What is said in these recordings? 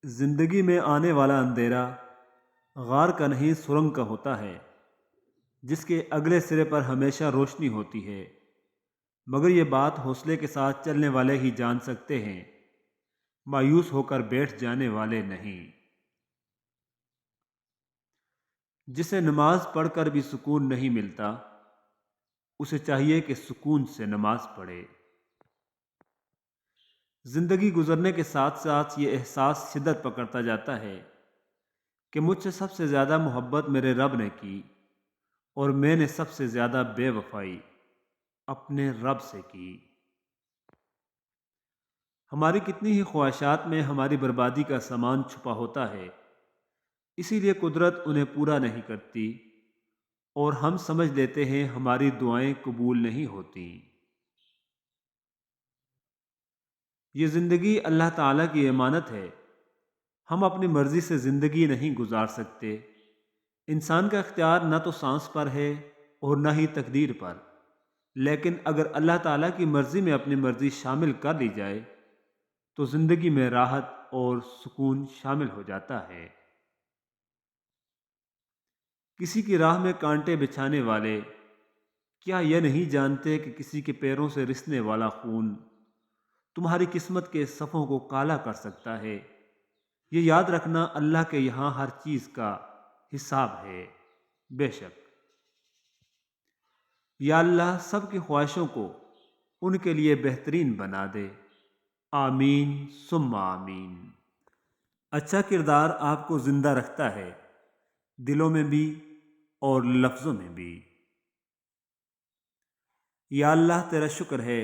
زندگی میں آنے والا اندھیرا غار کا نہیں سرنگ کا ہوتا ہے، جس کے اگلے سرے پر ہمیشہ روشنی ہوتی ہے، مگر یہ بات حوصلے کے ساتھ چلنے والے ہی جان سکتے ہیں، مایوس ہو کر بیٹھ جانے والے نہیں۔ جسے نماز پڑھ کر بھی سکون نہیں ملتا، اسے چاہیے کہ سکون سے نماز پڑھے۔ زندگی گزرنے کے ساتھ ساتھ یہ احساس شدت پکڑتا جاتا ہے کہ مجھ سے سب سے زیادہ محبت میرے رب نے کی، اور میں نے سب سے زیادہ بے وفائی اپنے رب سے کی۔ ہماری کتنی ہی خواہشات میں ہماری بربادی کا سامان چھپا ہوتا ہے، اسی لیے قدرت انہیں پورا نہیں کرتی، اور ہم سمجھ لیتے ہیں ہماری دعائیں قبول نہیں ہوتی۔ یہ زندگی اللہ تعالیٰ کی امانت ہے، ہم اپنی مرضی سے زندگی نہیں گزار سکتے۔ انسان کا اختیار نہ تو سانس پر ہے اور نہ ہی تقدیر پر، لیکن اگر اللہ تعالیٰ کی مرضی میں اپنی مرضی شامل کر لی جائے تو زندگی میں راحت اور سکون شامل ہو جاتا ہے۔ کسی کی راہ میں کانٹے بچھانے والے کیا یہ نہیں جانتے کہ کسی کے پیروں سے رسنے والا خون تمہاری قسمت کے صفوں کو کالا کر سکتا ہے؟ یہ یاد رکھنا، اللہ کے یہاں ہر چیز کا حساب ہے۔ بے شک یا اللہ سب کی خواہشوں کو ان کے لیے بہترین بنا دے۔ آمین ثم آمین۔ اچھا کردار آپ کو زندہ رکھتا ہے، دلوں میں بھی اور لفظوں میں بھی۔ یا اللہ تیرا شکر ہے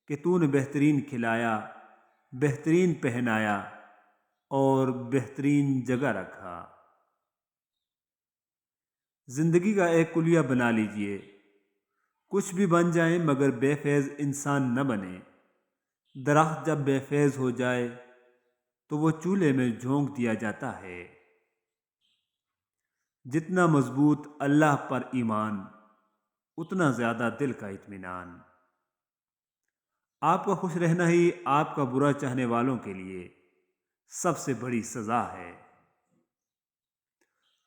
کہ تو نے بہترین کھلایا، بہترین پہنایا اور بہترین جگہ رکھا۔ زندگی کا ایک کلیہ بنا لیجئے، کچھ بھی بن جائیں مگر بے فیض انسان نہ بنے۔ درخت جب بے فیض ہو جائے تو وہ چولہے میں جھونک دیا جاتا ہے۔ جتنا مضبوط اللہ پر ایمان، اتنا زیادہ دل کا اطمینان۔ آپ کا خوش رہنا ہی آپ کا برا چاہنے والوں کے لیے سب سے بڑی سزا ہے۔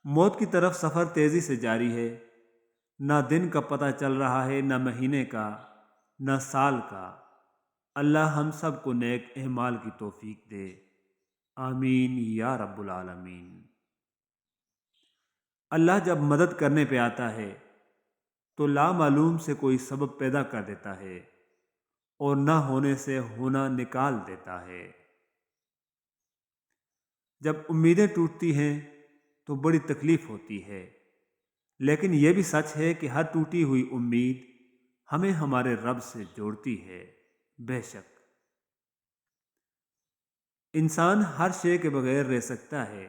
موت کی طرف سفر تیزی سے جاری ہے، نہ دن کا پتہ چل رہا ہے، نہ مہینے کا، نہ سال کا۔ اللہ ہم سب کو نیک اعمال کی توفیق دے۔ آمین یا رب العالمین۔ اللہ جب مدد کرنے پہ آتا ہے تو لامعلوم سے کوئی سبب پیدا کر دیتا ہے، اور نہ ہونے سے ہونا نکال دیتا ہے۔ جب امیدیں ٹوٹتی ہیں تو بڑی تکلیف ہوتی ہے، لیکن یہ بھی سچ ہے کہ ہر ٹوٹی ہوئی امید ہمیں ہمارے رب سے جوڑتی ہے۔ بے شک انسان ہر شے کے بغیر رہ سکتا ہے،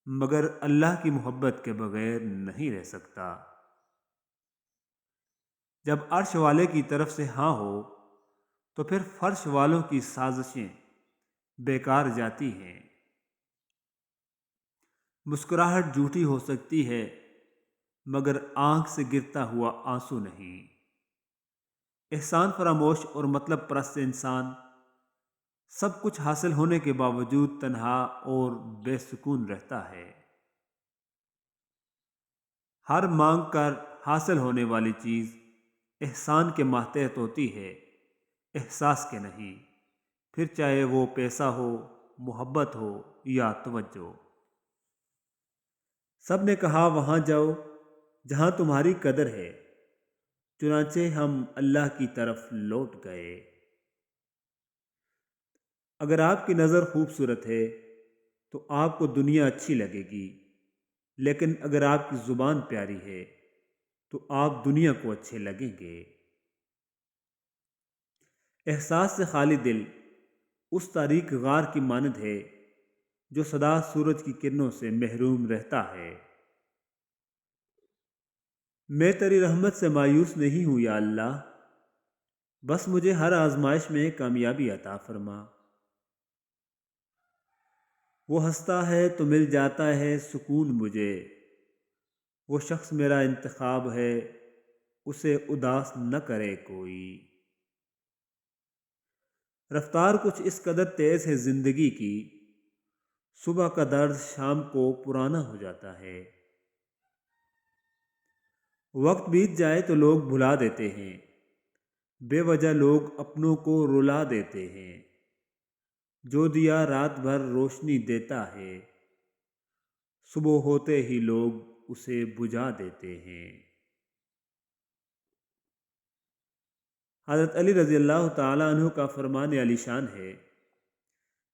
مگر اللہ کی محبت کے بغیر نہیں رہ سکتا۔ جب عرش والے کی طرف سے ہاں ہو تو پھر فرش والوں کی سازشیں بیکار جاتی ہیں۔ مسکراہٹ جھوٹی ہو سکتی ہے، مگر آنکھ سے گرتا ہوا آنسو نہیں۔ احسان فراموش اور مطلب پرست انسان سب کچھ حاصل ہونے کے باوجود تنہا اور بے سکون رہتا ہے۔ ہر مانگ کر حاصل ہونے والی چیز احسان کے ماتحت ہوتی ہے، احساس کے نہیں، پھر چاہے وہ پیسہ ہو، محبت ہو یا توجہ۔ سب نے کہا وہاں جاؤ جہاں تمہاری قدر ہے، چنانچہ ہم اللہ کی طرف لوٹ گئے۔ اگر آپ کی نظر خوبصورت ہے تو آپ کو دنیا اچھی لگے گی، لیکن اگر آپ کی زبان پیاری ہے تو آپ دنیا کو اچھے لگیں گے۔ احساس سے خالی دل اس تاریک غار کی مانند ہے جو سدا سورج کی کرنوں سے محروم رہتا ہے۔ میں تیری رحمت سے مایوس نہیں ہوں یا اللہ، بس مجھے ہر آزمائش میں کامیابی عطا فرما۔ وہ ہنستا ہے تو مل جاتا ہے سکون مجھے، وہ شخص میرا انتخاب ہے، اسے اداس نہ کرے کوئی۔ رفتار کچھ اس قدر تیز ہے زندگی کی صبح کا درد شام کو پرانا ہو جاتا ہے۔ وقت بیت جائے تو لوگ بھلا دیتے ہیں، بے وجہ لوگ اپنوں کو رلا دیتے ہیں۔ جو دیا رات بھر روشنی دیتا ہے، صبح ہوتے ہی لوگ اسے بجھا دیتے ہیں۔ حضرت علی رضی اللہ تعالیٰ عنہ کا فرمان علی شان ہے،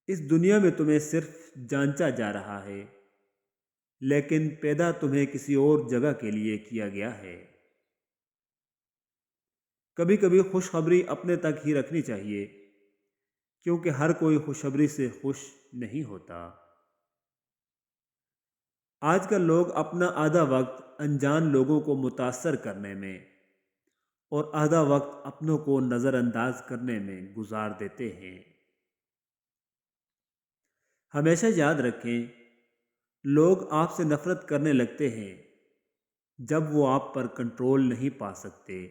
اس دنیا میں تمہیں صرف جانچا جا رہا ہے، لیکن پیدا تمہیں کسی اور جگہ کے لیے کیا گیا ہے۔ کبھی کبھی خوشخبری اپنے تک ہی رکھنی چاہیے، کیونکہ ہر کوئی خوشخبری سے خوش نہیں ہوتا۔ آج کل لوگ اپنا آدھا وقت انجان لوگوں کو متاثر کرنے میں اور آدھا وقت اپنوں کو نظر انداز کرنے میں گزار دیتے ہیں۔ ہمیشہ یاد رکھیں، لوگ آپ سے نفرت کرنے لگتے ہیں جب وہ آپ پر کنٹرول نہیں پا سکتے۔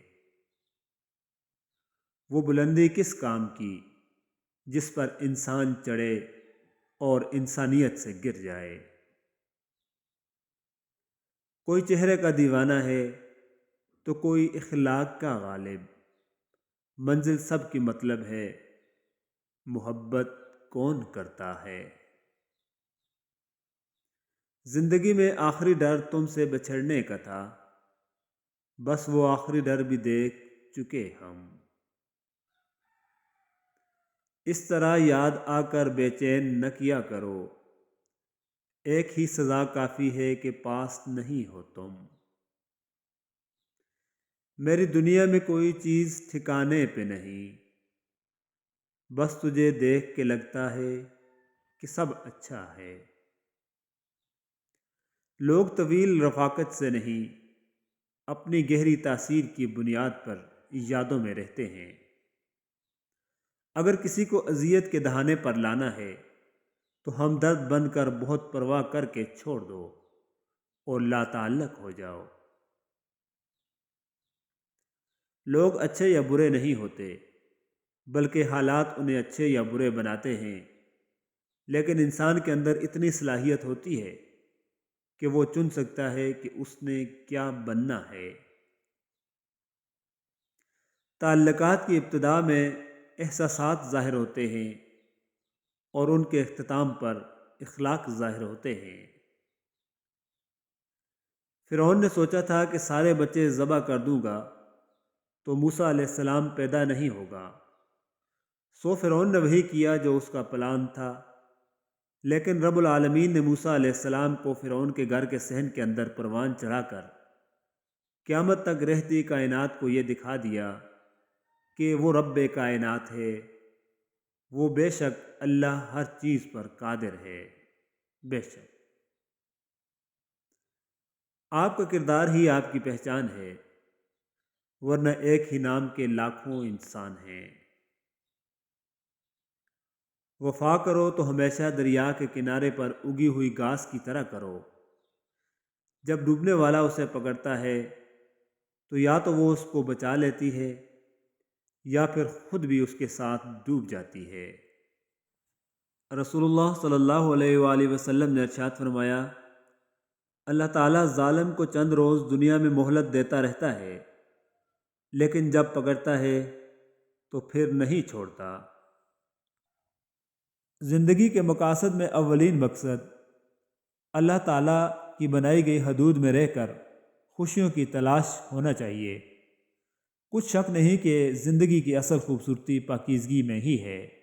وہ بلندی کس کام کی جس پر انسان چڑھے اور انسانیت سے گر جائے۔ کوئی چہرے کا دیوانہ ہے تو کوئی اخلاق کا غالب، منزل سب کی مطلب ہے، محبت کون کرتا ہے۔ زندگی میں آخری ڈر تم سے بچھڑنے کا تھا، بس وہ آخری ڈر بھی دیکھ چکے ہم۔ اس طرح یاد آ کر بے چین نہ کیا کرو، ایک ہی سزا کافی ہے کہ پاس نہیں ہو تم۔ میری دنیا میں کوئی چیز ٹھکانے پہ نہیں، بس تجھے دیکھ کے لگتا ہے کہ سب اچھا ہے۔ لوگ طویل رفاقت سے نہیں، اپنی گہری تاثیر کی بنیاد پر یادوں میں رہتے ہیں۔ اگر کسی کو اذیت کے دہانے پر لانا ہے تو ہمدرد بن کر بہت پرواہ کر کے چھوڑ دو اور لا تعلق ہو جاؤ۔ لوگ اچھے یا برے نہیں ہوتے، بلکہ حالات انہیں اچھے یا برے بناتے ہیں، لیکن انسان کے اندر اتنی صلاحیت ہوتی ہے کہ وہ چن سکتا ہے کہ اس نے کیا بننا ہے۔ تعلقات کی ابتدا میں احساسات ظاہر ہوتے ہیں اور ان کے اختتام پر اخلاق ظاہر ہوتے ہیں۔ فرعون نے سوچا تھا کہ سارے بچے ذبح کر دوں گا تو موسیٰ علیہ السلام پیدا نہیں ہوگا، سو فرعون نے وہی کیا جو اس کا پلان تھا، لیکن رب العالمین نے موسیٰ علیہ السلام کو فرعون کے گھر کے صحن کے اندر پروان چڑھا کر قیامت تک رہتی کائنات کو یہ دکھا دیا کہ وہ رب کائنات ہے، وہ بے شک اللہ ہر چیز پر قادر ہے۔ بے شک آپ کا کردار ہی آپ کی پہچان ہے، ورنہ ایک ہی نام کے لاکھوں انسان ہیں۔ وفا کرو تو ہمیشہ دریا کے کنارے پر اگی ہوئی گھاس کی طرح کرو، جب ڈوبنے والا اسے پکڑتا ہے تو یا تو وہ اس کو بچا لیتی ہے یا پھر خود بھی اس کے ساتھ ڈوب جاتی ہے۔ رسول اللہ صلی اللہ علیہ وآلہ وسلم نے ارشاد فرمایا، اللہ تعالیٰ ظالم کو چند روز دنیا میں مہلت دیتا رہتا ہے، لیکن جب پکڑتا ہے تو پھر نہیں چھوڑتا۔ زندگی کے مقاصد میں اولین مقصد اللہ تعالیٰ کی بنائی گئی حدود میں رہ کر خوشیوں کی تلاش ہونا چاہیے۔ کچھ شک نہیں کہ زندگی کی اصل خوبصورتی پاکیزگی میں ہی ہے۔